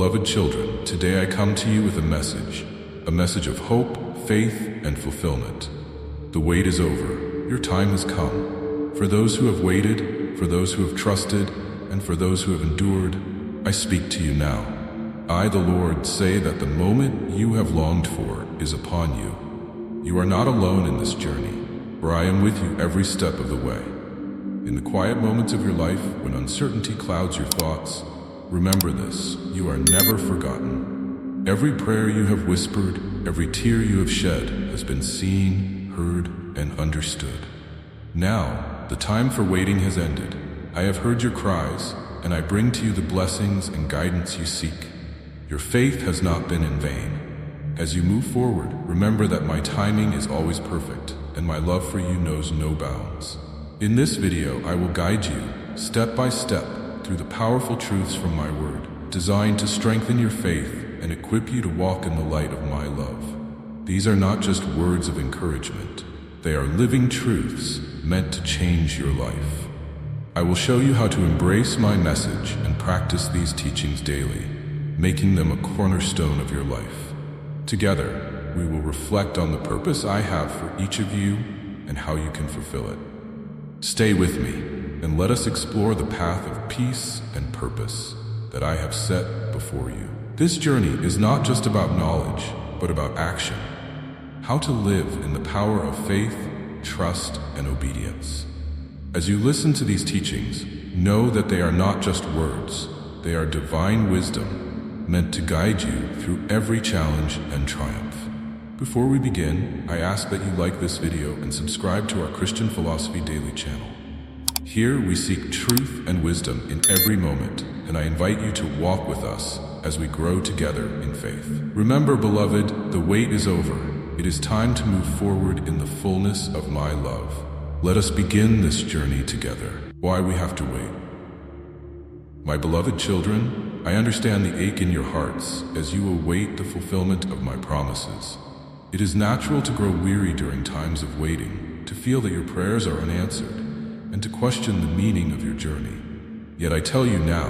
Beloved children, today I come to you with a message of hope, faith, and fulfillment. The wait is over. Your time has come. For those who have waited, for those who have trusted, and for those who have endured, I speak to you now. I, the Lord, say that the moment you have longed for is upon you. You are not alone in this journey, for I am with you every step of the way. In the quiet moments of your life, when uncertainty clouds your thoughts, remember this: you are never forgotten. Every prayer you have whispered, every tear you have shed has been seen, heard, and understood. Now, the time for waiting has ended. I have heard your cries, and I bring to you the blessings and guidance you seek. Your faith has not been in vain. As you move forward, remember that my timing is always perfect, and my love for you knows no bounds. In this video, I will guide you, step by step, through the powerful truths from my word, designed to strengthen your faith and equip you to walk in the light of my love. These are not just words of encouragement. They are living truths meant to change your life. I will show you how to embrace my message and practice these teachings daily, making them a cornerstone of your life. Together, we will reflect on the purpose I have for each of you and how you can fulfill it. Stay with me, and let us explore the path of peace and purpose that I have set before you. This journey is not just about knowledge, but about action. How to live in the power of faith, trust, and obedience. As you listen to these teachings, know that they are not just words. They are divine wisdom, meant to guide you through every challenge and triumph. Before we begin, I ask that you like this video and subscribe to our Christian Philosophy Daily channel. Here we seek truth and wisdom in every moment, and I invite you to walk with us as we grow together in faith. Remember, beloved, the wait is over. It is time to move forward in the fullness of my love. Let us begin this journey together. Why we have to wait. My beloved children, I understand the ache in your hearts as you await the fulfillment of my promises. It is natural to grow weary during times of waiting, to feel that your prayers are unanswered, and to question the meaning of your journey. Yet I tell you now,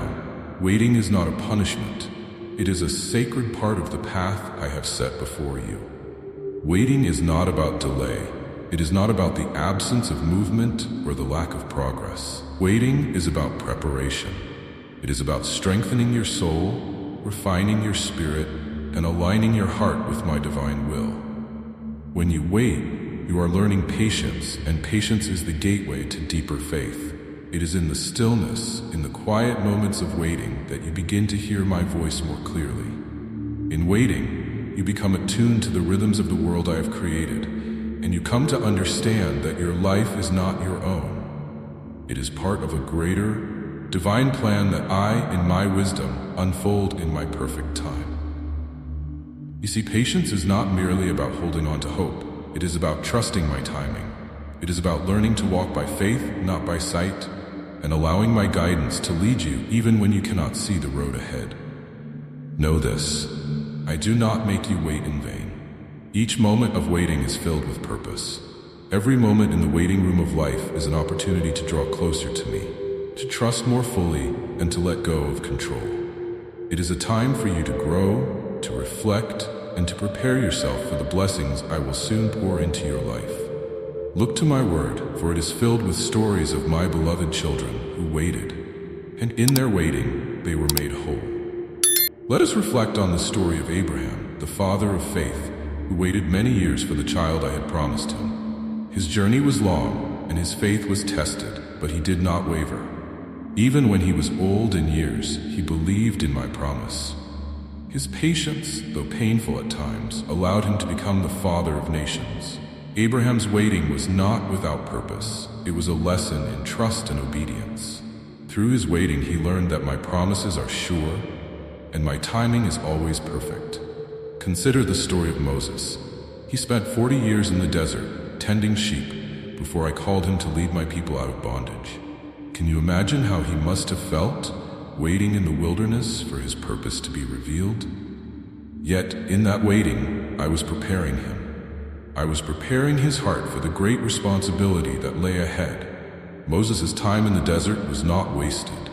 waiting is not a punishment. It is a sacred part of the path I have set before you. Waiting is not about delay. It is not about the absence of movement or the lack of progress. Waiting is about preparation. It is about strengthening your soul, refining your spirit, and aligning your heart with my divine will. When you wait, you are learning patience, and patience is the gateway to deeper faith. It is in the stillness, in the quiet moments of waiting, that you begin to hear my voice more clearly. In waiting, you become attuned to the rhythms of the world I have created, and you come to understand that your life is not your own. It is part of a greater, divine plan that I, in my wisdom, unfold in my perfect time. You see, patience is not merely about holding on to hope. It is about trusting my timing. It is about learning to walk by faith, not by sight, and allowing my guidance to lead you even when you cannot see the road ahead. Know this: I do not make you wait in vain. Each moment of waiting is filled with purpose. Every moment in the waiting room of life is an opportunity to draw closer to me, to trust more fully, and to let go of control. It is a time for you to grow, to reflect, and to prepare yourself for the blessings I will soon pour into your life. Look to my word, for it is filled with stories of my beloved children who waited, and in their waiting, they were made whole. Let us reflect on the story of Abraham, the father of faith, who waited many years for the child I had promised him. His journey was long, and his faith was tested, but he did not waver. Even when he was old in years, he believed in my promise. His patience, though painful at times, allowed him to become the father of nations. Abraham's waiting was not without purpose. It was a lesson in trust and obedience. Through his waiting, he learned that my promises are sure, and my timing is always perfect. Consider the story of Moses. He spent 40 years in the desert, tending sheep, before I called him to lead my people out of bondage. Can you imagine how he must have felt, waiting in the wilderness for his purpose to be revealed? Yet, in that waiting, I was preparing him. I was preparing his heart for the great responsibility that lay ahead. Moses' time in the desert was not wasted.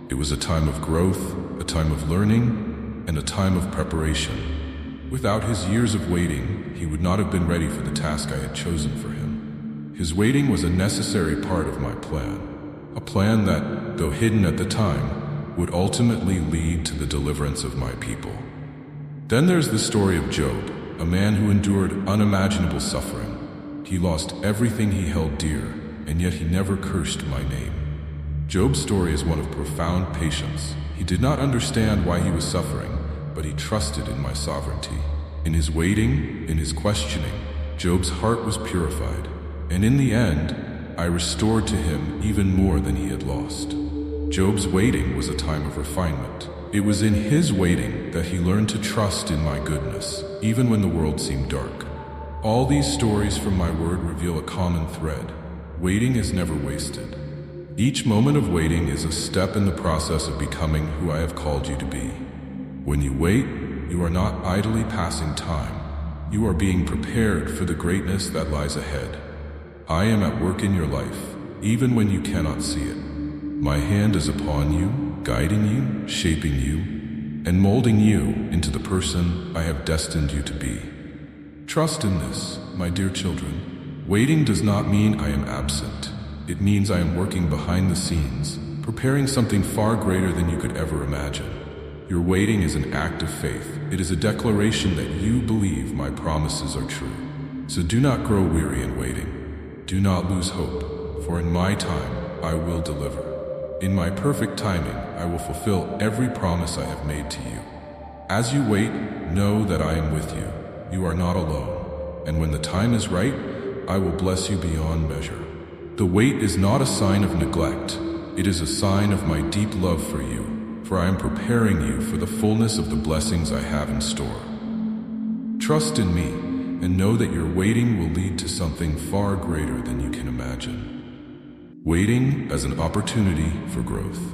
It was a time of growth, a time of learning, and a time of preparation. Without his years of waiting, he would not have been ready for the task I had chosen for him. His waiting was a necessary part of my plan, a plan that, though hidden at the time, would ultimately lead to the deliverance of my people. Then there's the story of Job, a man who endured unimaginable suffering. He lost everything he held dear, and yet he never cursed my name. Job's story is one of profound patience. He did not understand why he was suffering, but he trusted in my sovereignty. In his waiting, in his questioning, Job's heart was purified, and in the end, I restored to him even more than he had lost. Job's waiting was a time of refinement. It was in his waiting that he learned to trust in my goodness, even when the world seemed dark. All these stories from my word reveal a common thread. Waiting is never wasted. Each moment of waiting is a step in the process of becoming who I have called you to be. When you wait, you are not idly passing time. You are being prepared for the greatness that lies ahead. I am at work in your life, even when you cannot see it. My hand is upon you, guiding you, shaping you, and molding you into the person I have destined you to be. Trust in this, my dear children. Waiting does not mean I am absent. It means I am working behind the scenes, preparing something far greater than you could ever imagine. Your waiting is an act of faith. It is a declaration that you believe my promises are true. So do not grow weary in waiting. Do not lose hope, for in my time I will deliver. In my perfect timing, I will fulfill every promise I have made to you. As you wait, know that I am with you. You are not alone. And when the time is right, I will bless you beyond measure. The wait is not a sign of neglect. It is a sign of my deep love for you, for I am preparing you for the fullness of the blessings I have in store. Trust in me, and know that your waiting will lead to something far greater than you can imagine. Waiting as an opportunity for growth.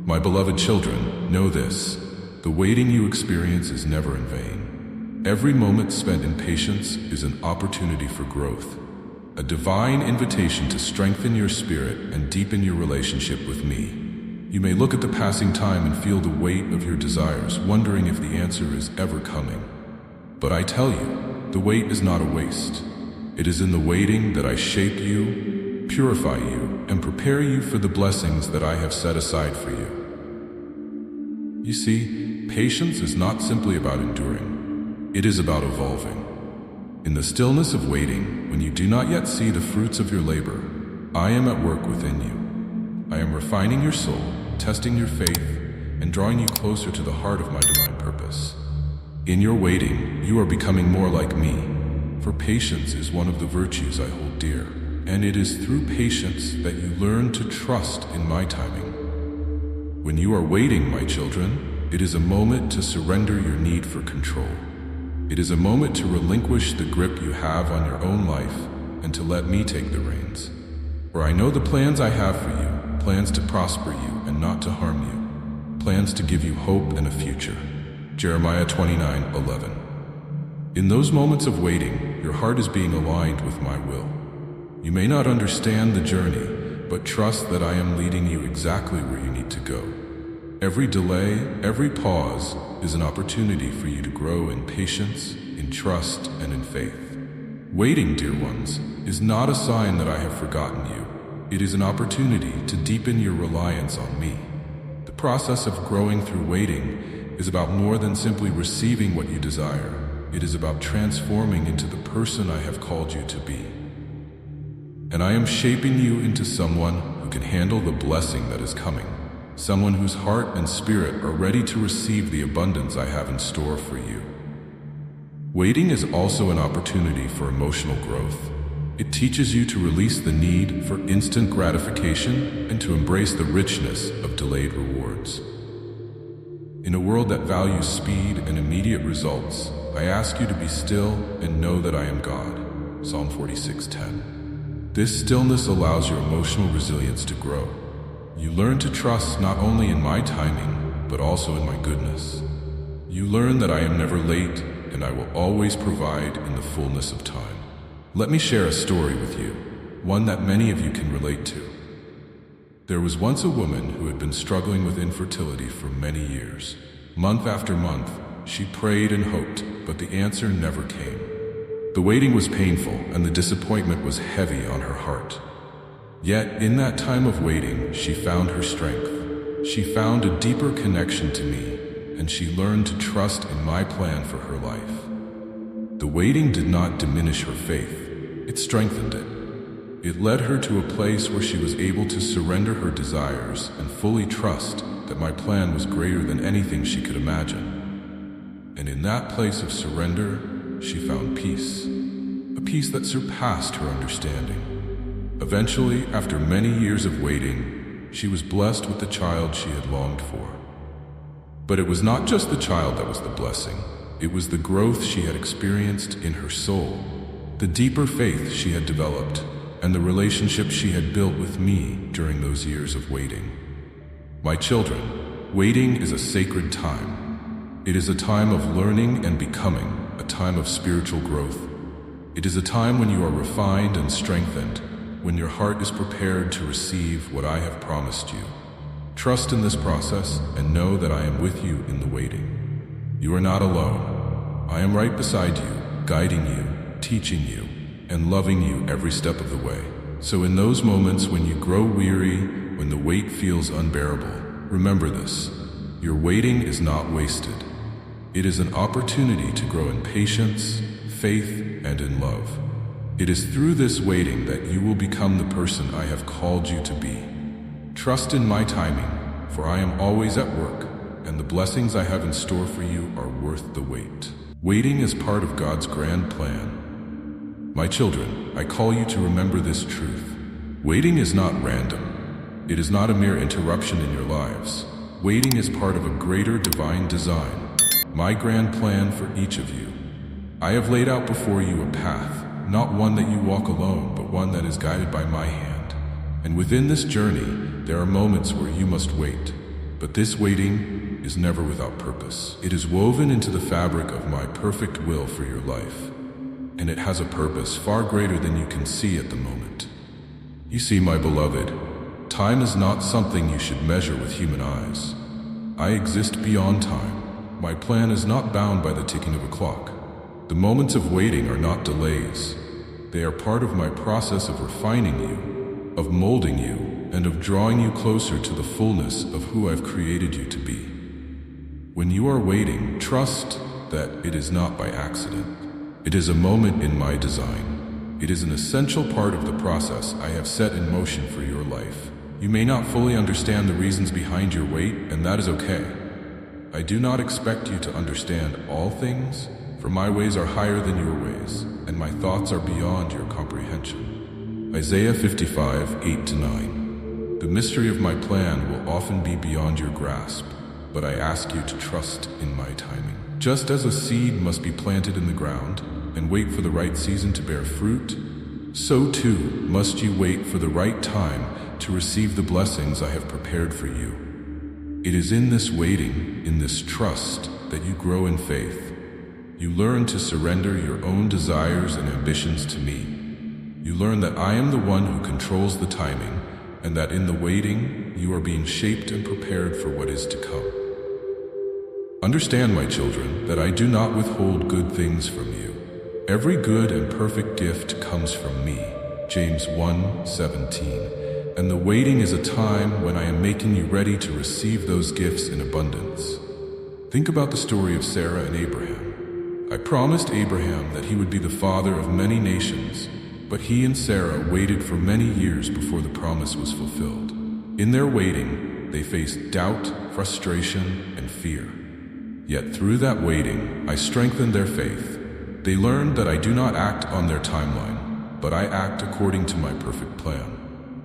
My beloved children, know this: the waiting you experience is never in vain. Every moment spent in patience is an opportunity for growth, a divine invitation to strengthen your spirit and deepen your relationship with me. You may look at the passing time and feel the weight of your desires, wondering if the answer is ever coming. But I tell you, the wait is not a waste. It is in the waiting that I shape you, purify you, and prepare you for the blessings that I have set aside for you. You see, patience is not simply about enduring. It is about evolving. In the stillness of waiting, when you do not yet see the fruits of your labor, I am at work within you. I am refining your soul, testing your faith, and drawing you closer to the heart of my divine purpose. In your waiting, you are becoming more like me, for patience is one of the virtues I hold dear, and it is through patience that you learn to trust in my timing. When you are waiting, my children, it is a moment to surrender your need for control. It is a moment to relinquish the grip you have on your own life and to let me take the reins. For I know the plans I have for you, plans to prosper you and not to harm you, plans to give you hope and a future. Jeremiah 29:11. In those moments of waiting, your heart is being aligned with my will. You may not understand the journey, but trust that I am leading you exactly where you need to go. Every delay, every pause is an opportunity for you to grow in patience, in trust, and in faith. Waiting, dear ones, is not a sign that I have forgotten you. It is an opportunity to deepen your reliance on me. The process of growing through waiting is about more than simply receiving what you desire. It is about transforming into the person I have called you to be. And I am shaping you into someone who can handle the blessing that is coming. Someone whose heart and spirit are ready to receive the abundance I have in store for you. Waiting is also an opportunity for emotional growth. It teaches you to release the need for instant gratification and to embrace the richness of delayed rewards. In a world that values speed and immediate results, I ask you to be still and know that I am God. Psalm 46:10. This stillness allows your emotional resilience to grow. You learn to trust not only in my timing, but also in my goodness. You learn that I am never late, and I will always provide in the fullness of time. Let me share a story with you, one that many of you can relate to. There was once a woman who had been struggling with infertility for many years. Month after month, she prayed and hoped, but the answer never came. The waiting was painful, and the disappointment was heavy on her heart. Yet, in that time of waiting, she found her strength. She found a deeper connection to me, and she learned to trust in my plan for her life. The waiting did not diminish her faith, it strengthened it. It led her to a place where she was able to surrender her desires and fully trust that my plan was greater than anything she could imagine. And in that place of surrender, she found peace, a peace that surpassed her understanding. Eventually, after many years of waiting, she was blessed with the child she had longed for. But it was not just the child that was the blessing. It was the growth she had experienced in her soul, the deeper faith she had developed, and the relationship she had built with me during those years of waiting. My children, waiting is a sacred time. It is a time of learning and becoming, a time of spiritual growth. It is a time when you are refined and strengthened, when your heart is prepared to receive what I have promised you. Trust in this process and know that I am with you in the waiting. You are not alone. I am right beside you, guiding you, teaching you, and loving you every step of the way. So in those moments when you grow weary, when the wait feels unbearable, remember this: your waiting is not wasted. It is an opportunity to grow in patience, faith, and in love. It is through this waiting that you will become the person I have called you to be. Trust in my timing, for I am always at work, and the blessings I have in store for you are worth the wait. Waiting is part of God's grand plan. My children, I call you to remember this truth. Waiting is not random. It is not a mere interruption in your lives. Waiting is part of a greater divine design, my grand plan for each of you. I have laid out before you a path, not one that you walk alone, but one that is guided by my hand. And within this journey, there are moments where you must wait. But this waiting is never without purpose. It is woven into the fabric of my perfect will for your life. And it has a purpose far greater than you can see at the moment. You see, my beloved, time is not something you should measure with human eyes. I exist beyond time. My plan is not bound by the ticking of a clock. The moments of waiting are not delays. They are part of my process of refining you, of molding you, and of drawing you closer to the fullness of who I've created you to be. When you are waiting, trust that it is not by accident. It is a moment in my design. It is an essential part of the process I have set in motion for your life. You may not fully understand the reasons behind your wait, and that is okay. I do not expect you to understand all things, for my ways are higher than your ways, and my thoughts are beyond your comprehension. Isaiah 55, 8-9. The mystery of my plan will often be beyond your grasp, but I ask you to trust in my timing. Just as a seed must be planted in the ground and wait for the right season to bear fruit, so too must you wait for the right time to receive the blessings I have prepared for you. It is in this waiting, in this trust, that you grow in faith. You learn to surrender your own desires and ambitions to me. You learn that I am the one who controls the timing, and that in the waiting, you are being shaped and prepared for what is to come. Understand, my children, that I do not withhold good things from you. Every good and perfect gift comes from me, James 1:17. And the waiting is a time when I am making you ready to receive those gifts in abundance. Think about the story of Sarah and Abraham. I promised Abraham that he would be the father of many nations, but he and Sarah waited for many years before the promise was fulfilled. In their waiting, they faced doubt, frustration, and fear. Yet through that waiting, I strengthened their faith. They learned that I do not act on their timeline, but I act according to my perfect plan.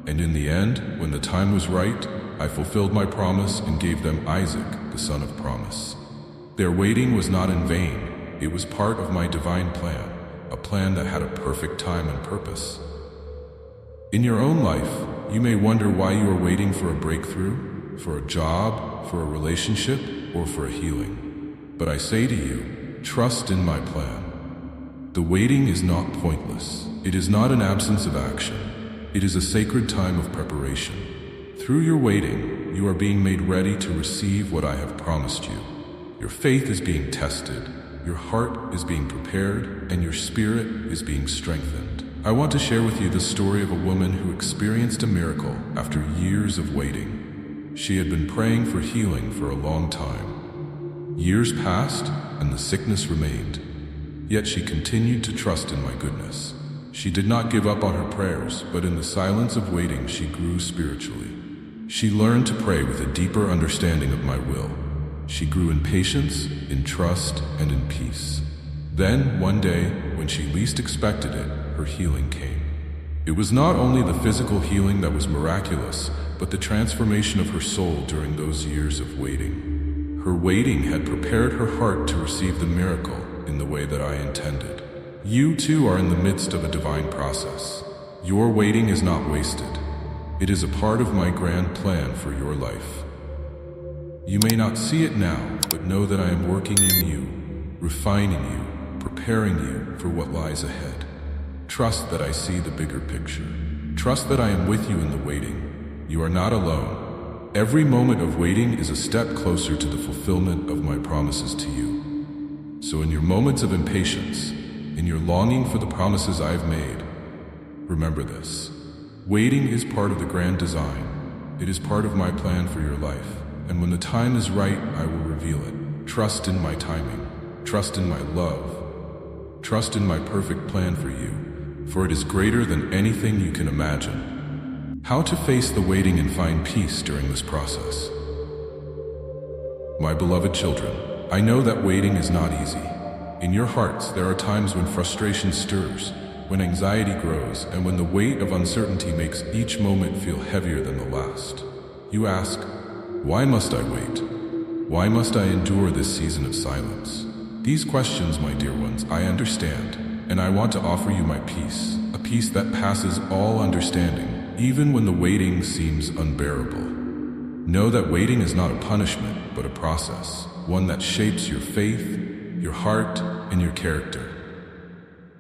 And in the end, when the time was right, I fulfilled my promise and gave them Isaac, the son of promise. Their waiting was not in vain. It was part of my divine plan, a plan that had a perfect time and purpose. In your own life, you may wonder why you are waiting for a breakthrough, for a job, for a relationship, or for a healing. But I say to you, trust in my plan. The waiting is not pointless. It is not an absence of action. It is a sacred time of preparation. Through your waiting, you are being made ready to receive what I have promised you. Your faith is being tested, your heart is being prepared, and your spirit is being strengthened. I want to share with you the story of a woman who experienced a miracle after years of waiting. She had been praying for healing for a long time. Years passed, and the sickness remained. Yet she continued to trust in my goodness. She did not give up on her prayers, but in the silence of waiting, she grew spiritually. She learned to pray with a deeper understanding of my will. She grew in patience, in trust, and in peace. Then, one day, when she least expected it, her healing came. It was not only the physical healing that was miraculous, but the transformation of her soul during those years of waiting. Her waiting had prepared her heart to receive the miracle in the way that I intended. You too are in the midst of a divine process. Your waiting is not wasted. It is a part of my grand plan for your life. You may not see it now, but know that I am working in you, refining you, preparing you for what lies ahead. Trust that I see the bigger picture. Trust that I am with you in the waiting. You are not alone. Every moment of waiting is a step closer to the fulfillment of my promises to you. So in your moments of impatience, in your longing for the promises I have made, remember this. Waiting is part of the grand design. It is part of my plan for your life. And when the time is right, I will reveal it. Trust in my timing. Trust in my love. Trust in my perfect plan for you, for it is greater than anything you can imagine. How to face the waiting and find peace during this process. My beloved children, I know that waiting is not easy. In your hearts, there are times when frustration stirs, when anxiety grows, and when the weight of uncertainty makes each moment feel heavier than the last. You ask, why must I wait? Why must I endure this season of silence? These questions, my dear ones, I understand, and I want to offer you my peace, a peace that passes all understanding, even when the waiting seems unbearable. Know that waiting is not a punishment, but a process, one that shapes your faith, your heart, and your character.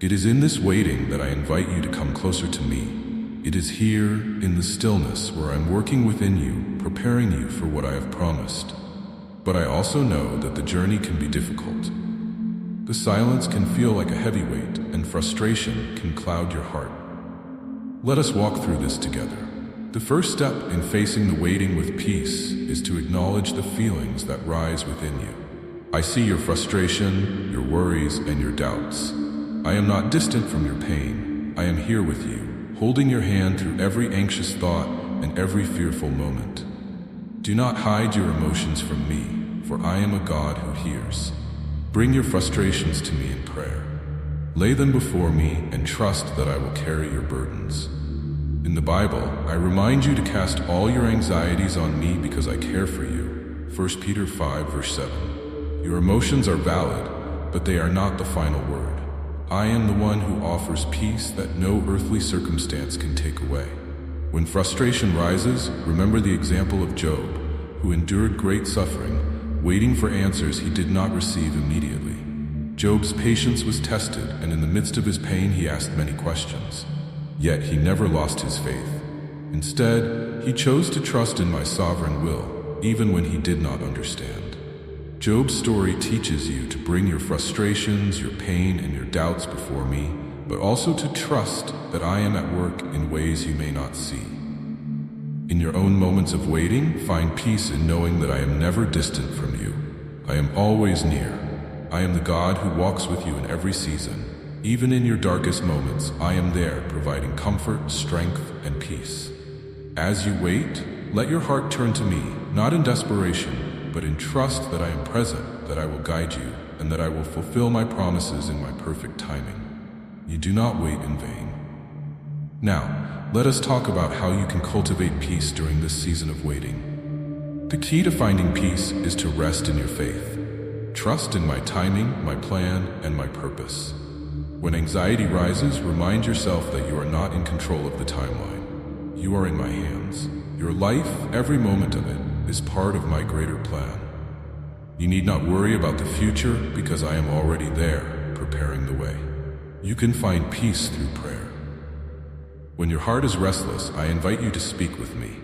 It is in this waiting that I invite you to come closer to me. It is here, in the stillness, where I'm working within you, preparing you for what I have promised. But I also know that the journey can be difficult. The silence can feel like a heavy weight, and frustration can cloud your heart. Let us walk through this together. The first step in facing the waiting with peace is to acknowledge the feelings that rise within you. I see your frustration, your worries, and your doubts. I am not distant from your pain. I am here with you, holding your hand through every anxious thought and every fearful moment. Do not hide your emotions from me, for I am a God who hears. Bring your frustrations to me in prayer. Lay them before me and trust that I will carry your burdens. In the Bible, I remind you to cast all your anxieties on me because I care for you. 1 Peter 5, verse 7. Your emotions are valid, but they are not the final word. I am the one who offers peace that no earthly circumstance can take away. When frustration rises, remember the example of Job, who endured great suffering, waiting for answers he did not receive immediately. Job's patience was tested, and in the midst of his pain he asked many questions. Yet he never lost his faith. Instead, he chose to trust in my sovereign will, even when he did not understand. Job's story teaches you to bring your frustrations, your pain, and your doubts before me, but also to trust that I am at work in ways you may not see. In your own moments of waiting, find peace in knowing that I am never distant from you. I am always near. I am the God who walks with you in every season. Even in your darkest moments, I am there, providing comfort, strength, and peace. As you wait, let your heart turn to me, not in desperation, but in trust that I am present, that I will guide you, and that I will fulfill my promises in my perfect timing. You do not wait in vain. Now, let us talk about how you can cultivate peace during this season of waiting. The key to finding peace is to rest in your faith. Trust in my timing, my plan, and my purpose. When anxiety rises, remind yourself that you are not in control of the timeline. You are in my hands. Your life, every moment of it, is part of my greater plan. You need not worry about the future because I am already there, preparing the way. You can find peace through prayer. When your heart is restless, I invite you to speak with me.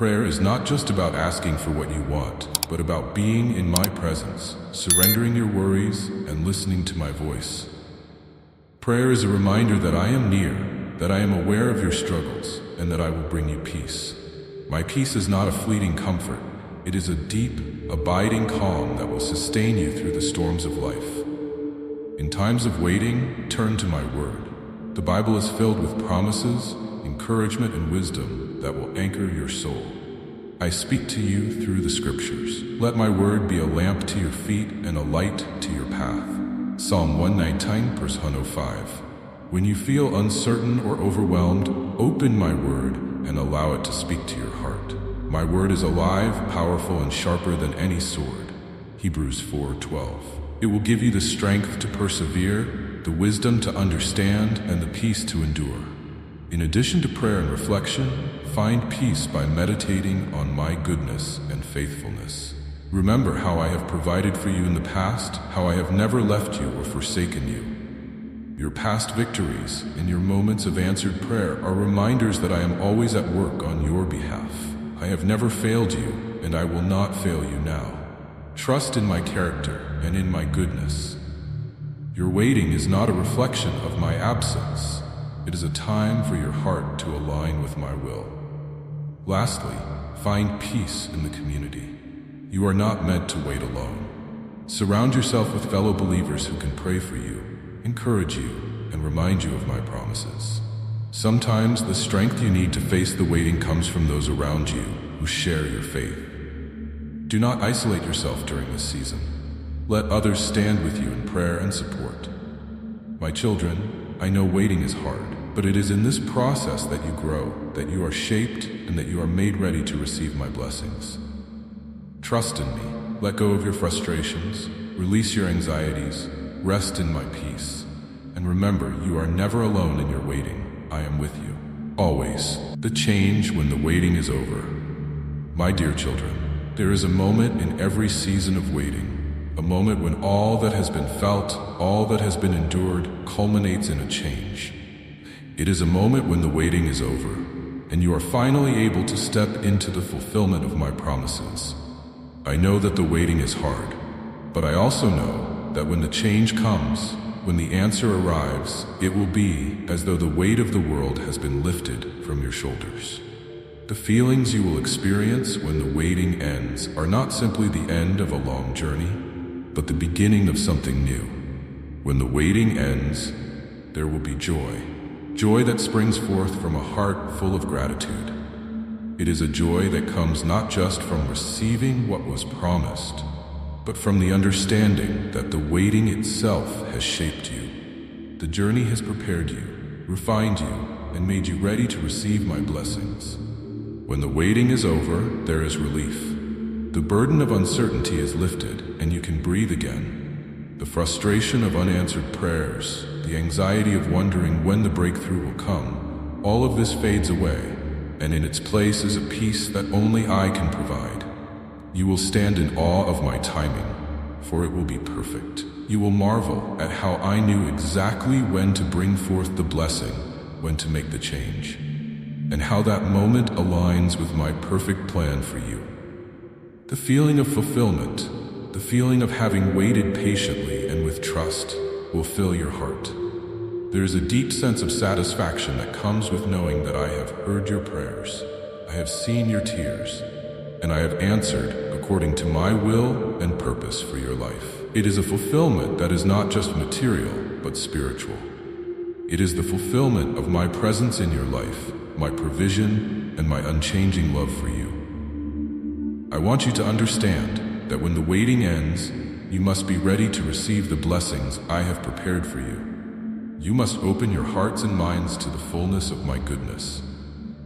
Prayer is not just about asking for what you want, but about being in my presence, surrendering your worries, and listening to my voice. Prayer is a reminder that I am near, that I am aware of your struggles, and that I will bring you peace. My peace is not a fleeting comfort. It is a deep, abiding calm that will sustain you through the storms of life. In times of waiting, turn to my word. The Bible is filled with promises, encouragement, and wisdom that will anchor your soul. I speak to you through the scriptures. Let my word be a lamp to your feet and a light to your path. Psalm 119, verse 105. When you feel uncertain or overwhelmed, open my word and allow it to speak to your heart. My word is alive, powerful, and sharper than any sword. Hebrews 4:12. It will give you the strength to persevere, the wisdom to understand, and the peace to endure. In addition to prayer and reflection, find peace by meditating on my goodness and faithfulness. Remember how I have provided for you in the past, how I have never left you or forsaken you. Your past victories and your moments of answered prayer are reminders that I am always at work on your behalf. I have never failed you, and I will not fail you now. Trust in my character and in my goodness. Your waiting is not a reflection of my absence. It is a time for your heart to align with my will. Lastly, find peace in the community. You are not meant to wait alone. Surround yourself with fellow believers who can pray for you, encourage you, and remind you of my promises. Sometimes the strength you need to face the waiting comes from those around you who share your faith. Do not isolate yourself during this season. Let others stand with you in prayer and support. My children, I know waiting is hard, but it is in this process that you grow, that you are shaped, and that you are made ready to receive my blessings. Trust in me. Let go of your frustrations, release your anxieties, rest in my peace. And remember, you are never alone in your waiting. I am with you, always. The change when the waiting is over. My dear children, there is a moment in every season of waiting. A moment when all that has been felt, all that has been endured, culminates in a change. It is a moment when the waiting is over, and you are finally able to step into the fulfillment of my promises. I know that the waiting is hard, but I also know that when the change comes, when the answer arrives, it will be as though the weight of the world has been lifted from your shoulders. The feelings you will experience when the waiting ends are not simply the end of a long journey, but the beginning of something new. When the waiting ends, there will be joy. Joy that springs forth from a heart full of gratitude. It is a joy that comes not just from receiving what was promised, but from the understanding that the waiting itself has shaped you. The journey has prepared you, refined you, and made you ready to receive my blessings. When the waiting is over, there is relief. The burden of uncertainty is lifted, and you can breathe again. The frustration of unanswered prayers, the anxiety of wondering when the breakthrough will come, all of this fades away, and in its place is a peace that only I can provide. You will stand in awe of my timing, for it will be perfect. You will marvel at how I knew exactly when to bring forth the blessing, when to make the change, and how that moment aligns with my perfect plan for you. The feeling of fulfillment, the feeling of having waited patiently and with trust, will fill your heart. There is a deep sense of satisfaction that comes with knowing that I have heard your prayers, I have seen your tears, and I have answered according to my will and purpose for your life. It is a fulfillment that is not just material, but spiritual. It is the fulfillment of my presence in your life, my provision, and my unchanging love for you. I want you to understand that when the waiting ends, you must be ready to receive the blessings I have prepared for you. You must open your hearts and minds to the fullness of my goodness.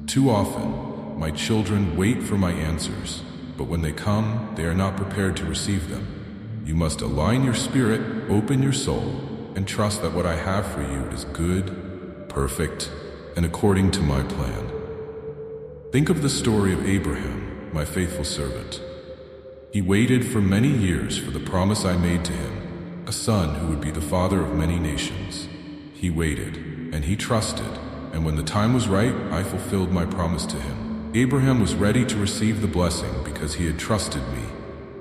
Too often, my children wait for my answers, but when they come, they are not prepared to receive them. You must align your spirit, open your soul, and trust that what I have for you is good, perfect, and according to my plan. Think of the story of Abraham, my faithful servant. He waited for many years for the promise I made to him, a son who would be the father of many nations. He waited, and he trusted, and when the time was right, I fulfilled my promise to him. Abraham was ready to receive the blessing because he had trusted me.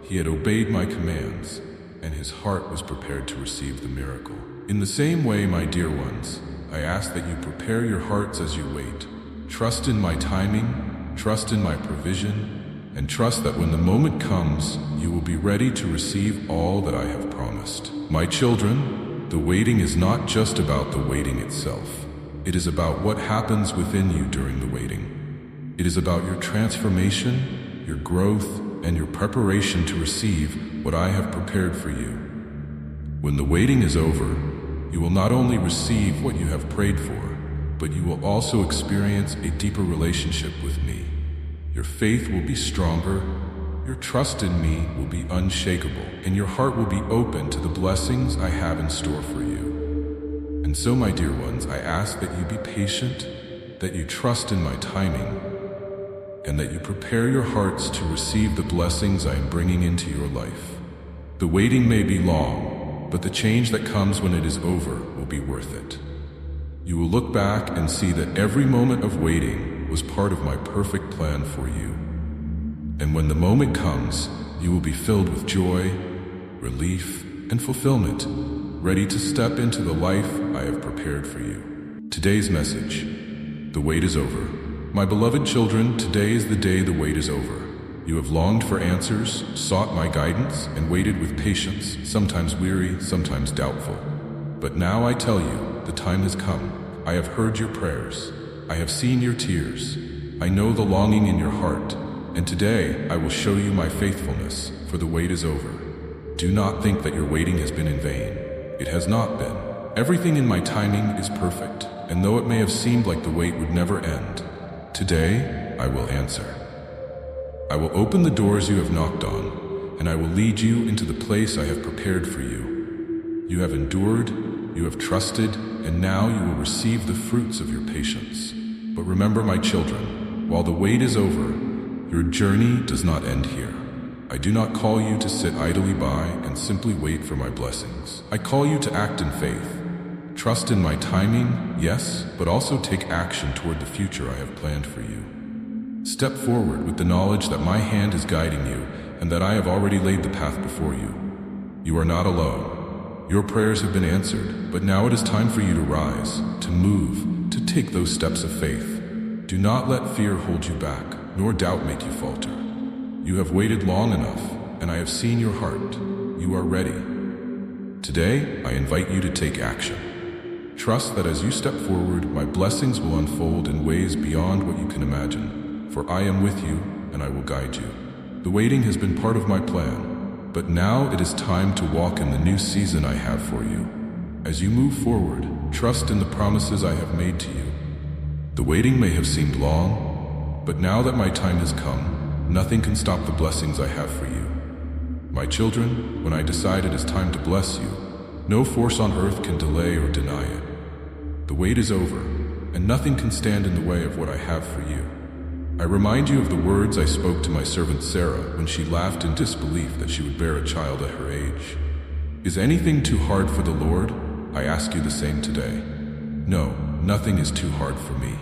He had obeyed my commands, and his heart was prepared to receive the miracle. In the same way, my dear ones, I ask that you prepare your hearts as you wait. Trust in my timing, trust in my provision, and trust that when the moment comes, you will be ready to receive all that I have promised. My children, the waiting is not just about the waiting itself. It is about what happens within you during the waiting. It is about your transformation, your growth, and your preparation to receive what I have prepared for you. When the waiting is over, you will not only receive what you have prayed for, but you will also experience a deeper relationship with me. Your faith will be stronger, your trust in me will be unshakable, and your heart will be open to the blessings I have in store for you. And so, my dear ones, I ask that you be patient, that you trust in my timing, and that you prepare your hearts to receive the blessings I am bringing into your life. The waiting may be long, but the change that comes when it is over will be worth it. You will look back and see that every moment of waiting was part of my perfect plan for you. And when the moment comes, you will be filled with joy, relief, and fulfillment, ready to step into the life I have prepared for you. Today's message: the wait is over. My beloved children, today is the day the wait is over. You have longed for answers, sought my guidance, and waited with patience, sometimes weary, sometimes doubtful. But now I tell you, the time has come. I have heard your prayers. I have seen your tears. I know the longing in your heart. And today I will show you my faithfulness, for the wait is over. Do not think that your waiting has been in vain. It has not been. Everything in my timing is perfect, and though it may have seemed like the wait would never end, today I will answer. I will open the doors you have knocked on, and I will lead you into the place I have prepared for you. You have endured, you have trusted, and now you will receive the fruits of your patience. But remember, my children, while the wait is over, your journey does not end here. I do not call you to sit idly by and simply wait for my blessings. I call you to act in faith. Trust in my timing, yes, but also take action toward the future I have planned for you. Step forward with the knowledge that my hand is guiding you and that I have already laid the path before you. You are not alone. Your prayers have been answered, but now it is time for you to rise, to move, to take those steps of faith. Do not let fear hold you back, nor doubt make you falter. You have waited long enough, and I have seen your heart. You are ready. Today, I invite you to take action. Trust that as you step forward, my blessings will unfold in ways beyond what you can imagine. For I am with you, and I will guide you. The waiting has been part of my plan, but now it is time to walk in the new season I have for you. As you move forward, trust in the promises I have made to you. The waiting may have seemed long, but now that my time has come, nothing can stop the blessings I have for you. My children, when I decide it is time to bless you, no force on earth can delay or deny it. The wait is over, and nothing can stand in the way of what I have for you. I remind you of the words I spoke to my servant Sarah when she laughed in disbelief that she would bear a child at her age. Is anything too hard for the Lord? I ask you the same today. No, nothing is too hard for me.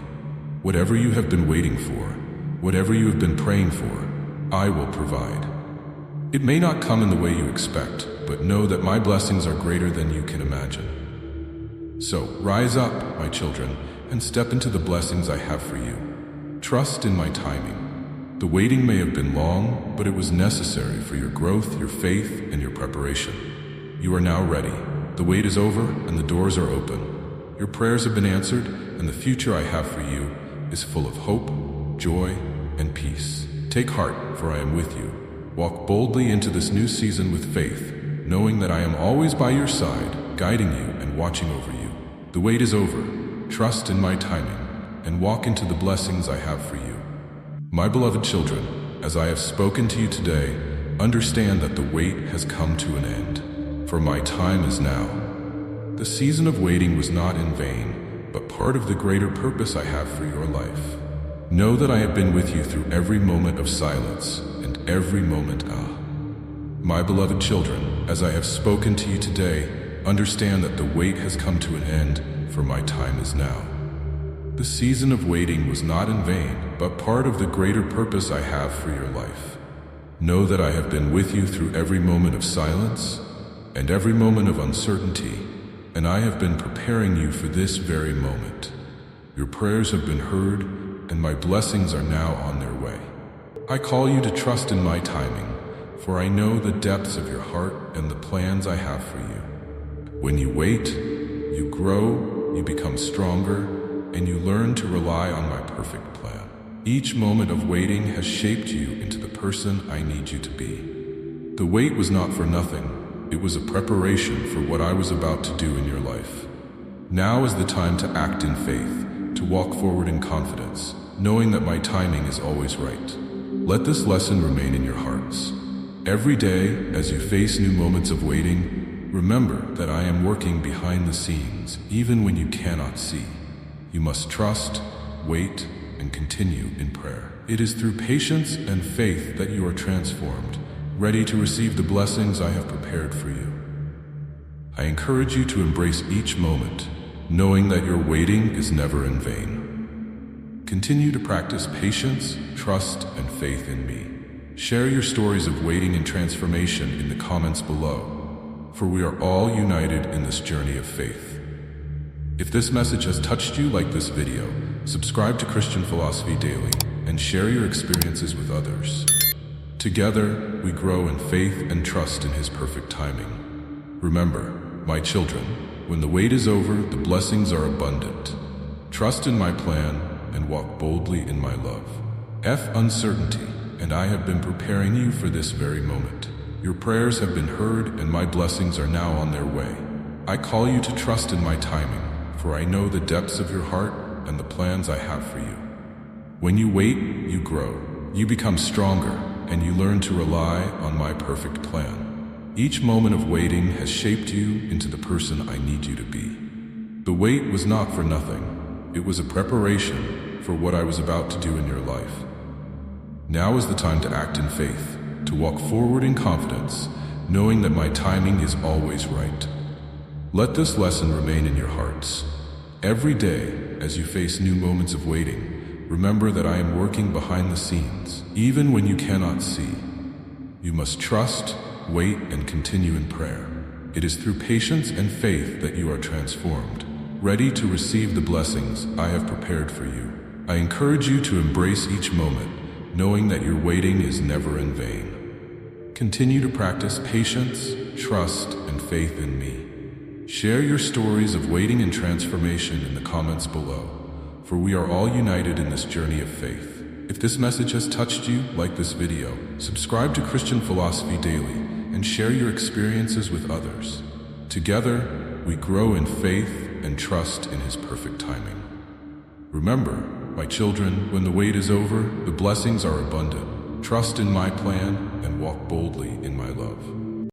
Whatever you have been waiting for, whatever you have been praying for, I will provide. It may not come in the way you expect, but know that my blessings are greater than you can imagine. So, rise up, my children, and step into the blessings I have for you. Trust in my timing. The waiting may have been long, but it was necessary for your growth, your faith, and your preparation. You are now ready. The wait is over, and the doors are open. Your prayers have been answered, and the future I have for you is full of hope, joy, and peace. Take heart, for I am with you. Walk boldly into this new season with faith, knowing that I am always by your side, guiding you and watching over you. The wait is over. Trust in my timing, and walk into the blessings I have for you. My beloved children, as I have spoken to you today, understand that the wait has come to an end, for my time is now. The season of waiting was not in vain, but part of the greater purpose I have for your life. Know that I have been with you through every moment of silence and every moment My beloved children, as I have spoken to you today, understand that the wait has come to an end, for my time is now. The season of waiting was not in vain, but part of the greater purpose I have for your life. Know that I have been with you through every moment of silence and every moment of uncertainty, and I have been preparing you for this very moment. Your prayers have been heard, and my blessings are now on their way. I call you to trust in my timing, for I know the depths of your heart and the plans I have for you. When you wait, you grow, you become stronger, and you learn to rely on my perfect plan. Each moment of waiting has shaped you into the person I need you to be. The wait was not for nothing. It was a preparation for what I was about to do in your life. Now is the time to act in faith, to walk forward in confidence, knowing that my timing is always right. Let this lesson remain in your hearts. Every day, as you face new moments of waiting, remember that I am working behind the scenes, even when you cannot see. You must trust, wait, and continue in prayer. It is through patience and faith that you are transformed, ready to receive the blessings I have prepared for you. I encourage you to embrace each moment, knowing that your waiting is never in vain. Continue to practice patience, trust, and faith in me. Share your stories of waiting and transformation in the comments below, for we are all united in this journey of faith. If this message has touched you like this video, subscribe to Christian Philosophy Daily and share your experiences with others. Together, we grow in faith and trust in His perfect timing. Remember, my children, when the wait is over, the blessings are abundant. Trust in my plan and walk boldly in my love. Uncertainty, and I have been preparing you for this very moment. Your prayers have been heard, and my blessings are now on their way. I call you to trust in my timing, for I know the depths of your heart and the plans I have for you. When you wait, you grow. You become stronger, and you learn to rely on my perfect plan. Each moment of waiting has shaped you into the person I need you to be. The wait was not for nothing. It was a preparation for what I was about to do in your life. Now is the time to act in faith, to walk forward in confidence, knowing that my timing is always right. Let this lesson remain in your hearts. Every day, as you face new moments of waiting, remember that I am working behind the scenes, even when you cannot see. You must trust, wait, and continue in prayer. It is through patience and faith that you are transformed, ready to receive the blessings I have prepared for you. I encourage you to embrace each moment, knowing that your waiting is never in vain. Continue to practice patience, trust, and faith in me. Share your stories of waiting and transformation in the comments below, for we are all united in this journey of faith. If this message has touched you, like this video, subscribe to Christian Philosophy Daily, and share your experiences with others. Together, we grow in faith and trust in His perfect timing. Remember, my children, when the wait is over, the blessings are abundant. Trust in my plan and walk boldly in my love.